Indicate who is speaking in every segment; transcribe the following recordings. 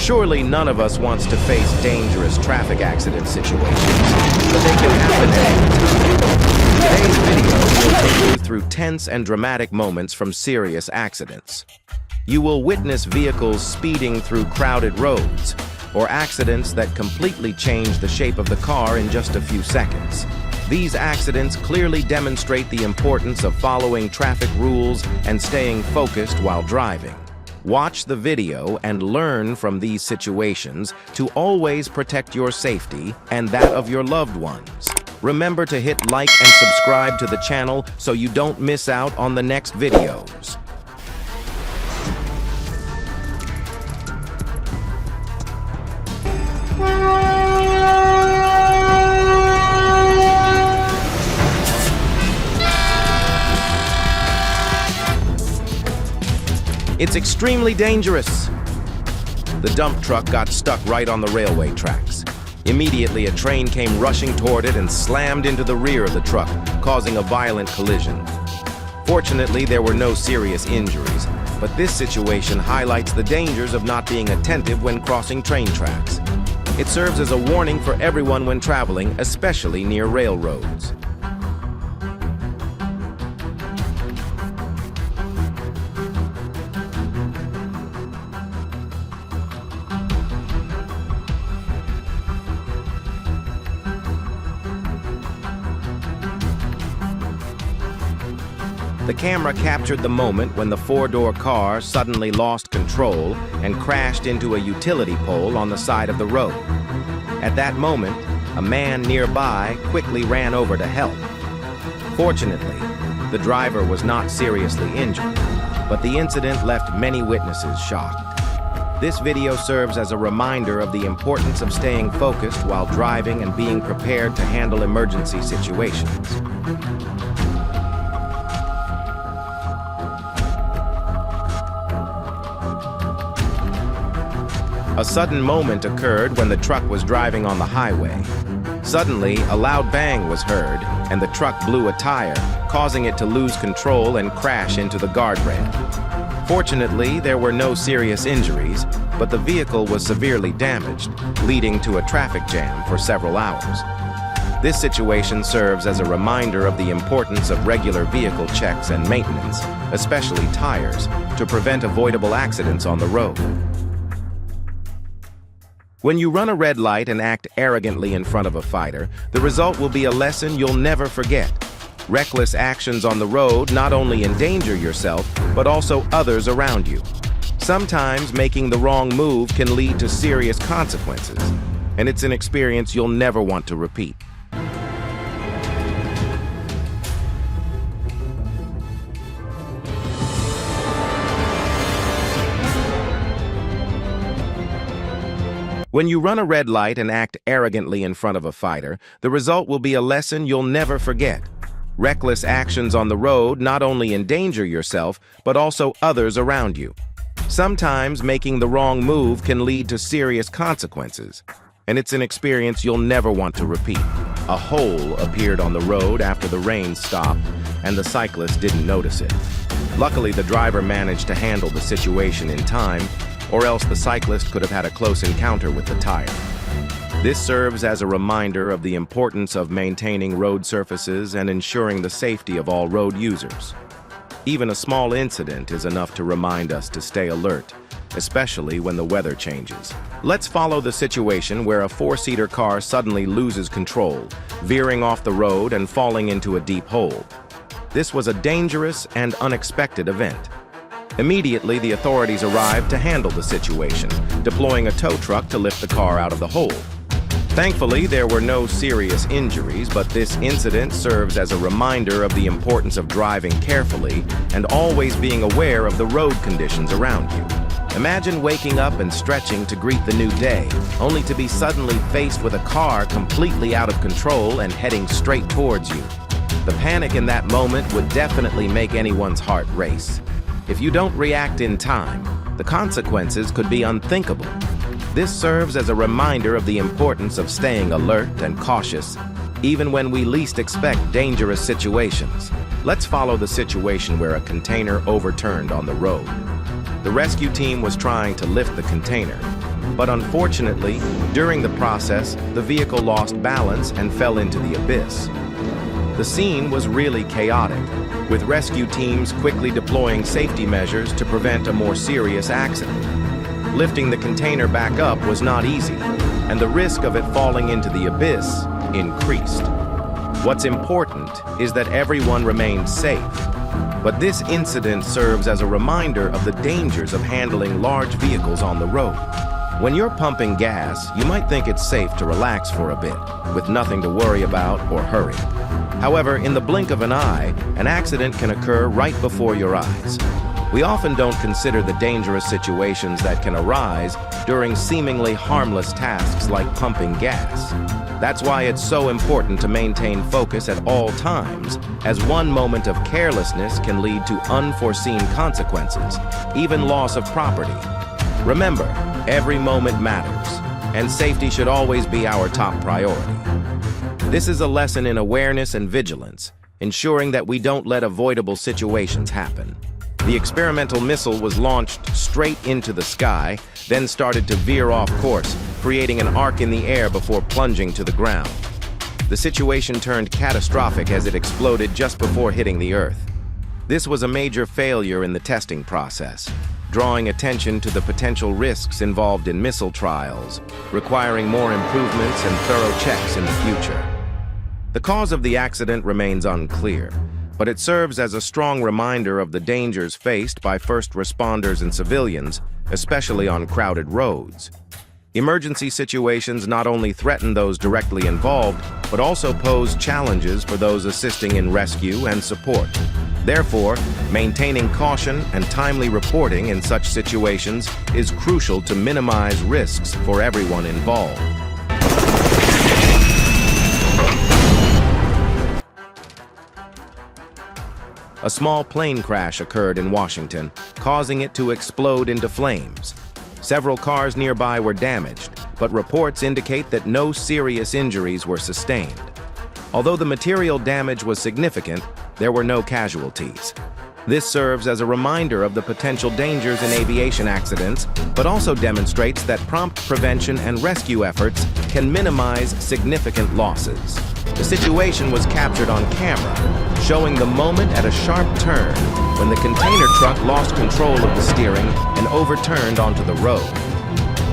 Speaker 1: Surely none of us wants to face dangerous traffic accident situations, but they can happen at any time. Today's video will take you through tense and dramatic moments from serious accidents. You will witness vehicles speeding through crowded roads, or accidents that completely change the shape of the car in just a few seconds. These accidents clearly demonstrate the importance of following traffic rules and staying focused while driving. Watch the video and learn from these situations to always protect your safety and that of your loved ones. Remember to hit like and subscribe to the channel so you don't miss out on the next videos. It's extremely dangerous. The dump truck got stuck right on the railway tracks. Immediately, a train came rushing toward it and slammed into the rear of the truck, causing a violent collision. Fortunately, there were no serious injuries, but this situation highlights the dangers of not being attentive when crossing train tracks. It serves as a warning for everyone when traveling, especially near railroads. The camera captured the moment when the four-door car suddenly lost control and crashed into a utility pole on the side of the road. At that moment, a man nearby quickly ran over to help. Fortunately, the driver was not seriously injured, but the incident left many witnesses shocked. This video serves as a reminder of the importance of staying focused while driving and being prepared to handle emergency situations. A sudden moment occurred when the truck was driving on the highway. Suddenly, a loud bang was heard, and the truck blew a tire, causing it to lose control and crash into the guardrail. Fortunately, there were no serious injuries, but the vehicle was severely damaged, leading to a traffic jam for several hours. This situation serves as a reminder of the importance of regular vehicle checks and maintenance, especially tires, to prevent avoidable accidents on the road. When you run a red light and act arrogantly in front of a fighter, the result will be a lesson you'll never forget. Reckless actions on the road not only endanger yourself, but also others around you. Sometimes making the wrong move can lead to serious consequences, and it's an experience you'll never want to repeat. When you run a red light and act arrogantly in front of a fighter, the result will be a lesson you'll never forget. Reckless actions on the road not only endanger yourself, but also others around you. Sometimes making the wrong move can lead to serious consequences, and it's an experience you'll never want to repeat. A hole appeared on the road after the rain stopped, and the cyclist didn't notice it. Luckily, the driver managed to handle the situation in time, or else the cyclist could have had a close encounter with the tire. This serves as a reminder of the importance of maintaining road surfaces and ensuring the safety of all road users. Even a small incident is enough to remind us to stay alert, especially when the weather changes. Let's follow the situation where a four-seater car suddenly loses control, veering off the road and falling into a deep hole. This was a dangerous and unexpected event. Immediately, the authorities arrived to handle the situation, deploying a tow truck to lift the car out of the hole. Thankfully, there were no serious injuries, but this incident serves as a reminder of the importance of driving carefully and always being aware of the road conditions around you. Imagine waking up and stretching to greet the new day, only to be suddenly faced with a car completely out of control and heading straight towards you. The panic in that moment would definitely make anyone's heart race. If you don't react in time, the consequences could be unthinkable. This serves as a reminder of the importance of staying alert and cautious, even when we least expect dangerous situations. Let's follow the situation where a container overturned on the road. The rescue team was trying to lift the container, But unfortunately, during the process, the vehicle lost balance and fell into the abyss. The scene was really chaotic, with rescue teams quickly deploying safety measures to prevent a more serious accident. Lifting the container back up was not easy, and the risk of it falling into the abyss increased. What's important is that everyone remained safe, but this incident serves as a reminder of the dangers of handling large vehicles on the road. When you're pumping gas, you might think it's safe to relax for a bit, with nothing to worry about or hurry. However, in the blink of an eye, an accident can occur right before your eyes. We often don't consider the dangerous situations that can arise during seemingly harmless tasks like pumping gas. That's why it's so important to maintain focus at all times, as one moment of carelessness can lead to unforeseen consequences, even loss of property. Remember, every moment matters, and safety should always be our top priority. This is a lesson in awareness and vigilance, ensuring that we don't let avoidable situations happen. The experimental missile was launched straight into the sky, then started to veer off course, creating an arc in the air before plunging to the ground. The situation turned catastrophic as it exploded just before hitting the Earth. This was a major failure in the testing process, drawing attention to the potential risks involved in missile trials, requiring more improvements and thorough checks in the future. The cause of the accident remains unclear, but it serves as a strong reminder of the dangers faced by first responders and civilians, especially on crowded roads. Emergency situations not only threaten those directly involved, but also pose challenges for those assisting in rescue and support. Therefore, maintaining caution and timely reporting in such situations is crucial to minimize risks for everyone involved. A small plane crash occurred in Washington, causing it to explode into flames. Several cars nearby were damaged, but reports indicate that no serious injuries were sustained. Although the material damage was significant, there were no casualties. This serves as a reminder of the potential dangers in aviation accidents, but also demonstrates that prompt prevention and rescue efforts can minimize significant losses. The situation was captured on camera, showing the moment at a sharp turn when the container truck lost control of the steering and overturned onto the road.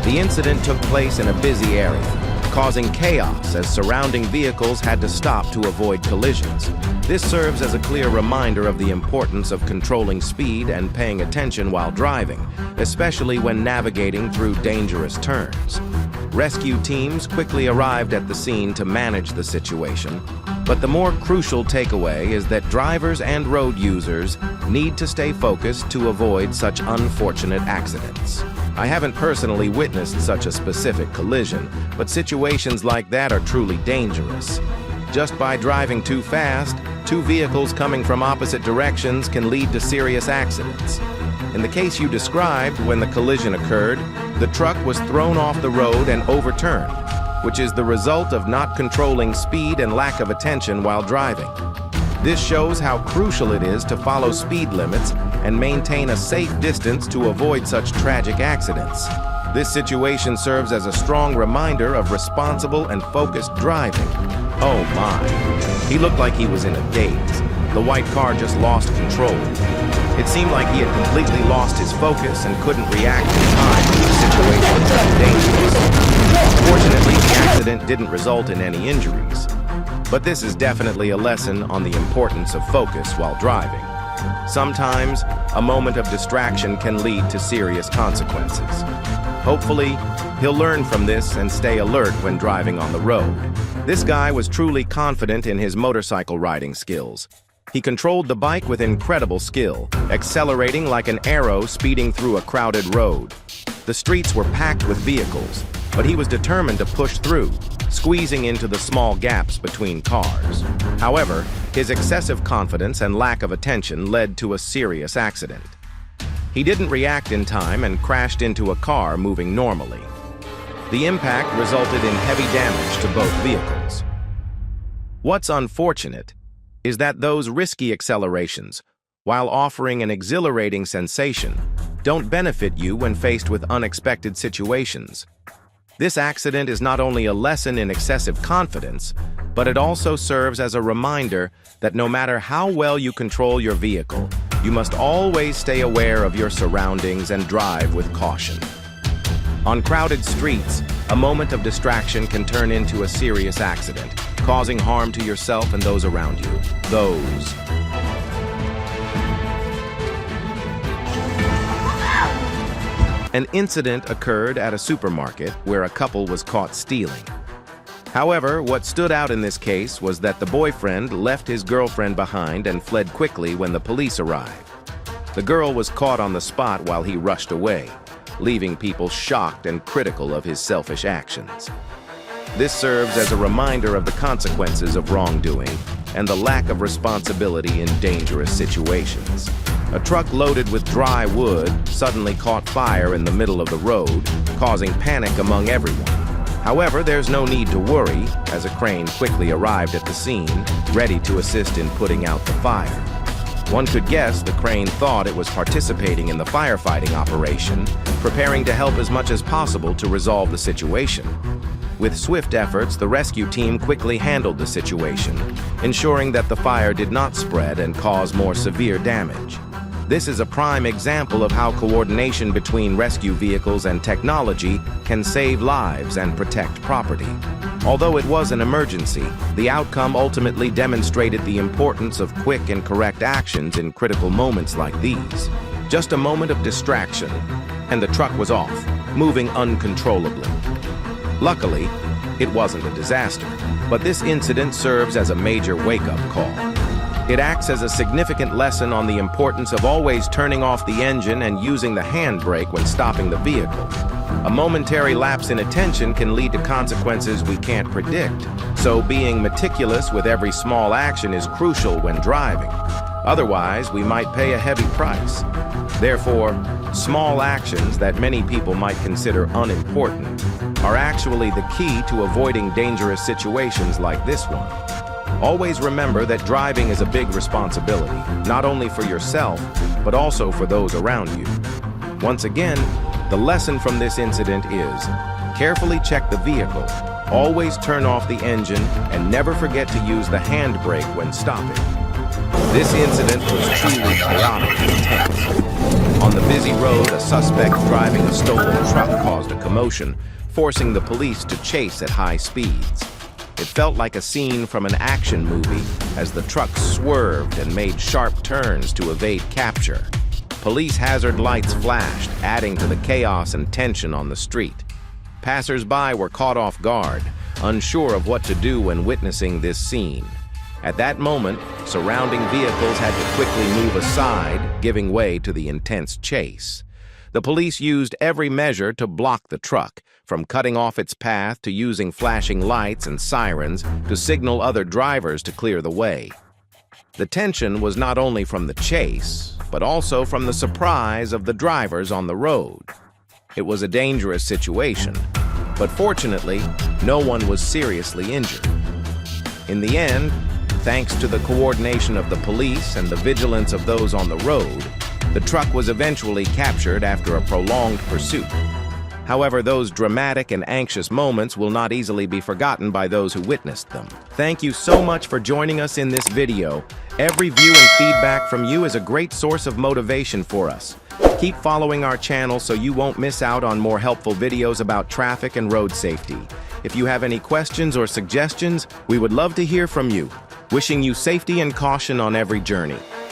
Speaker 1: The incident took place in a busy area, causing chaos as surrounding vehicles had to stop to avoid collisions. This serves as a clear reminder of the importance of controlling speed and paying attention while driving, especially when navigating through dangerous turns. Rescue teams quickly arrived at the scene to manage the situation, but the more crucial takeaway is that drivers and road users need to stay focused to avoid such unfortunate accidents. I haven't personally witnessed such a specific collision, but situations like that are truly dangerous. Just by driving too fast, two vehicles coming from opposite directions can lead to serious accidents. In the case you described, when the collision occurred, the truck was thrown off the road and overturned, which is the result of not controlling speed and lack of attention while driving. This shows how crucial it is to follow speed limits and maintain a safe distance to avoid such tragic accidents. This situation serves as a strong reminder of responsible and focused driving. Oh my, he looked like he was in a daze. The white car just lost control. It seemed like he had completely lost his focus and couldn't react in time to the situation was dangerous. Fortunately, the accident didn't result in any injuries. But this is definitely a lesson on the importance of focus while driving. Sometimes, a moment of distraction can lead to serious consequences. Hopefully, he'll learn from this and stay alert when driving on the road. This guy was truly confident in his motorcycle riding skills. He controlled the bike with incredible skill, accelerating like an arrow speeding through a crowded road. The streets were packed with vehicles, but he was determined to push through, squeezing into the small gaps between cars. However, his excessive confidence and lack of attention led to a serious accident. He didn't react in time and crashed into a car moving normally. The impact resulted in heavy damage to both vehicles. What's unfortunate is that those risky accelerations, while offering an exhilarating sensation, don't benefit you when faced with unexpected situations. This accident is not only a lesson in excessive confidence, but it also serves as a reminder that no matter how well you control your vehicle, you must always stay aware of your surroundings and drive with caution. On crowded streets, a moment of distraction can turn into a serious accident, causing harm to yourself and those around you. An incident occurred at a supermarket where a couple was caught stealing. However, what stood out in this case was that the boyfriend left his girlfriend behind and fled quickly when the police arrived. The girl was caught on the spot while he rushed away, leaving people shocked and critical of his selfish actions. This serves as a reminder of the consequences of wrongdoing and the lack of responsibility in dangerous situations. A truck loaded with dry wood suddenly caught fire in the middle of the road, causing panic among everyone. However, there's no need to worry, as a crane quickly arrived at the scene, ready to assist in putting out the fire. One could guess the crane thought it was participating in the firefighting operation, preparing to help as much as possible to resolve the situation. With swift efforts, the rescue team quickly handled the situation, ensuring that the fire did not spread and cause more severe damage. This is a prime example of how coordination between rescue vehicles and technology can save lives and protect property. Although it was an emergency, the outcome ultimately demonstrated the importance of quick and correct actions in critical moments like these. Just a moment of distraction, and the truck was off, moving uncontrollably. Luckily, it wasn't a disaster, but this incident serves as a major wake-up call. It acts as a significant lesson on the importance of always turning off the engine and using the handbrake when stopping the vehicle. A momentary lapse in attention can lead to consequences we can't predict, so being meticulous with every small action is crucial when driving. Otherwise, we might pay a heavy price. Therefore, small actions that many people might consider unimportant are actually the key to avoiding dangerous situations like this one. Always remember that driving is a big responsibility, not only for yourself, but also for those around you. Once again, the lesson from this incident is, carefully check the vehicle, always turn off the engine, and never forget to use the handbrake when stopping. This incident was truly chaotic and intense. On the busy road, a suspect driving a stolen truck caused a commotion, forcing the police to chase at high speeds. It felt like a scene from an action movie as the truck swerved and made sharp turns to evade capture. Police hazard lights flashed, adding to the chaos and tension on the street. Passers-by were caught off guard, unsure of what to do when witnessing this scene. At that moment, surrounding vehicles had to quickly move aside, giving way to the intense chase. The police used every measure to block the truck, from cutting off its path to using flashing lights and sirens to signal other drivers to clear the way. The tension was not only from the chase, but also from the surprise of the drivers on the road. It was a dangerous situation, but fortunately, no one was seriously injured. In the end, thanks to the coordination of the police and the vigilance of those on the road, the truck was eventually captured after a prolonged pursuit. However, those dramatic and anxious moments will not easily be forgotten by those who witnessed them. Thank you so much for joining us in this video. Every view and feedback from you is a great source of motivation for us. Keep following our channel so you won't miss out on more helpful videos about traffic and road safety. If you have any questions or suggestions, we would love to hear from you. Wishing you safety and caution on every journey.